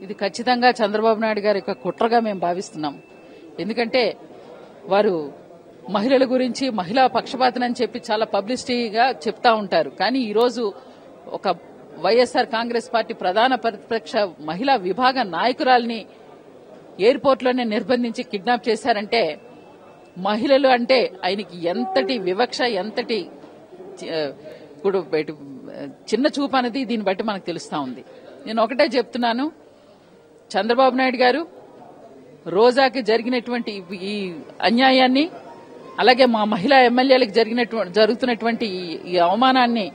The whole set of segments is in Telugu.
ఇది ఖచ్చితంగా చంద్రబాబు నాయుడు గారి యొక్క కుట్రగా మేము భావిస్తున్నాం. ఎందుకంటే వారు మహిళల గురించి మహిళా పక్షపాతనని చెప్పి చాలా పబ్లిసిటీగా చెప్తా ఉంటారు. కానీ ఈరోజు ఒక వైఎస్ఆర్ కాంగ్రెస్ పార్టీ ప్రధాన ప్రతిపక్ష మహిళా విభాగ నాయకురాలిని ఎయిర్పోర్ట్లోనే నిర్బంధించి కిడ్నాప్ చేశారంటే మహిళలు అంటే ఆయనకి ఎంతటి వివక్ష, ఎంతటి చిన్న చూపు అనేది దీన్ని బట్టి మనకు తెలుస్తా ఉంది. నేను ఒకటే చెప్తున్నాను, చంద్రబాబు నాయుడు గారు రోజాకి జరిగినటువంటి ఈ అన్యాయాన్ని, అలాగే మా మహిళా ఎమ్మెల్యేలకు జరుగుతున్నటువంటి ఈ అవమానాన్ని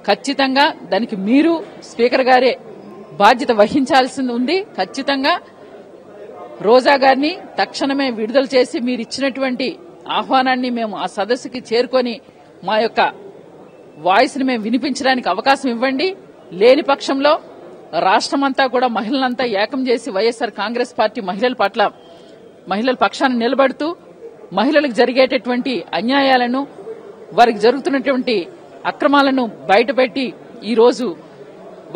ఖచ్చితంగా దానికి మీరు స్పీకర్ గారే బాధ్యత వహించాల్సి ఉంది. ఖచ్చితంగా రోజా గారిని తక్షణమే విడుదల చేసి మీరు ఇచ్చినటువంటి ఆహ్వానాన్ని మేము ఆ సదస్సుకి చేరుకొని మా యొక్క వాయిస్ ని మేము వినిపించడానికి అవకాశం ఇవ్వండి. లేని పక్షంలో రాష్ట్రమంతా కూడా మహిళలంతా ఏకం చేసి వైఎస్ఆర్ కాంగ్రెస్ పార్టీ మహిళల పక్షాన్ని నిలబడుతూ మహిళలకు జరిగేటటువంటి అన్యాయాలను, వారికి జరుగుతున్నటువంటి అక్రమాలను బయటపెట్టి ఈరోజు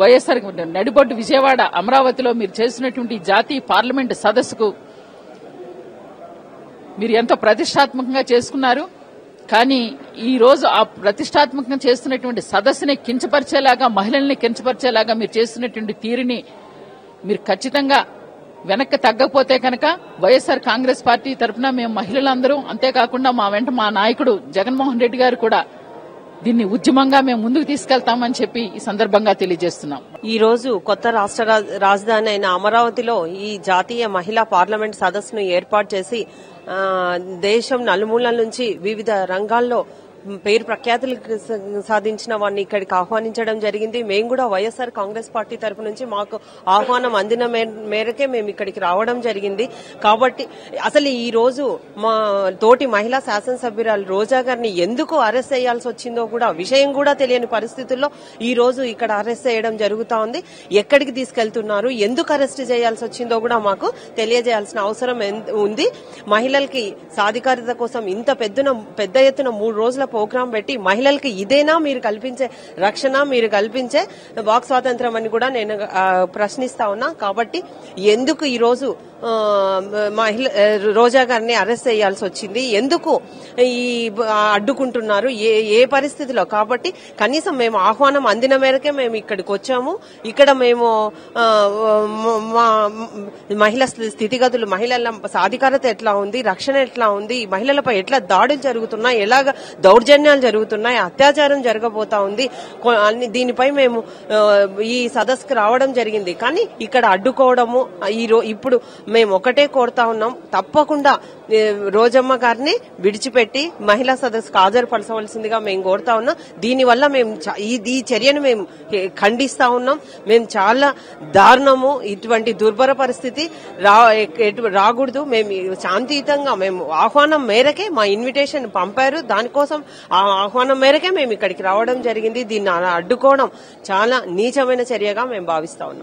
వైఎస్ఆర్ నడిబొడ్డు విజయవాడ అమరావతిలో మీరు చేస్తున్నటువంటి జాతీయ పార్లమెంటు సదస్సుకు మీరు ఎంతో ప్రతిష్టాత్మకంగా చేసుకున్నారు. కానీ ఈ రోజు ఆ ప్రతిష్టాత్మకంగా చేస్తున్నటువంటి సదస్సుని కించపరిచేలాగా, మహిళల్ని కించపరిచేలాగా మీరు చేస్తున్నటువంటి తీరుని మీరు ఖచ్చితంగా వెనక్కి తగ్గకపోతే కనుక వైఎస్ఆర్ కాంగ్రెస్ పార్టీ తరఫున మేము మహిళలందరూ, అంతేకాకుండా మా వెంట మా నాయకుడు జగన్మోహన్ రెడ్డి గారు కూడా దీన్ని ఉద్యమంగా మేము ముందుకు తీసుకెళ్తామని చెప్పి ఈ సందర్భంగా తెలియజేస్తున్నాం. ఈ రోజు కొత్త రాష్ట్ర రాజధాని అయిన అమరావతిలో ఈ జాతీయ మహిళా పార్లమెంట్ సదస్సును ఏర్పాటు చేసి దేశం నలుమూలల నుంచి వివిధ రంగాల్లో పేరు ప్రఖ్యాతులు సాధించిన వారిని ఇక్కడికి ఆహ్వానించడం జరిగింది. మేము కూడా వైఎస్ఆర్ కాంగ్రెస్ పార్టీ తరఫు నుంచి మాకు ఆహ్వానం అందిన మేరకే మేము ఇక్కడికి రావడం జరిగింది. కాబట్టి అసలు ఈ రోజు మా తోటి మహిళా శాసనసభ్యురాలు రోజా గారిని ఎందుకు అరెస్ట్ చేయాల్సి వచ్చిందో కూడా విషయం కూడా తెలియని పరిస్థితుల్లో ఈ రోజు ఇక్కడ అరెస్ట్ చేయడం జరుగుతా ఉంది. ఎక్కడికి తీసుకెళ్తున్నారు, ఎందుకు అరెస్ట్ చేయాల్సి వచ్చిందో కూడా మాకు తెలియజేయాల్సిన అవసరం ఉంది. మహిళలకి సాధికారత కోసం ఇంత పెద్ద ఎత్తున 3 రోజుల ప్రోగ్రాం పెట్టి మహిళలకి ఇదేనా మీరు కల్పించే రక్షణ, మీరు కల్పించే వాక్ స్వాతంత్రం అని కూడా నేను ప్రశ్నిస్తా ఉన్నా. కాబట్టి ఎందుకు ఈ రోజు రోజా గారిని అరెస్ట్ చేయాల్సి వచ్చింది, ఎందుకు ఈ అడ్డుకుంటున్నారు, ఏ పరిస్థితిలో? కాబట్టి కనీసం మేము ఆహ్వానం అందిన మేరకే మేము ఇక్కడికి వచ్చాము. ఇక్కడ మేము మహిళా స్థితిగతులు, మహిళల సాధికారత ఎట్లా ఉంది, రక్షణ ఎట్లా ఉంది, మహిళలపై ఎట్లా దాడులు జరుగుతున్నాయి, ఎలాగ దౌర్జన్యాలు జరుగుతున్నాయి, అత్యాచారం జరగబోతా ఉంది, దీనిపై మేము ఈ సదస్సుకు రావడం జరిగింది. కానీ ఇక్కడ అడ్డుకోవడము, ఇప్పుడు మేము ఒకటే కోరుతా ఉన్నాం, తప్పకుండా రోజమ్మ గారిని విడిచిపెట్టి మహిళా సదస్సుకు హాజరుపరచవలసిందిగా మేము కోరుతా ఉన్నాం. దీనివల్ల మేము ఈ చర్యను మేము ఖండిస్తా ఉన్నాం. మేము చాలా దారుణము, ఇటువంటి దుర్భర పరిస్థితి రాకూడదు. మేము శాంతియుతంగా మేము ఆహ్వానం మేరకే మా ఇన్విటేషన్ పంపారు, దానికోసం ఆ ఆహ్వానం మేరకే మేము ఇక్కడికి రావడం జరిగింది. దీన్ని అడ్డుకోవడం చాలా నీచమైన చర్యగా మేము భావిస్తా ఉన్నాం.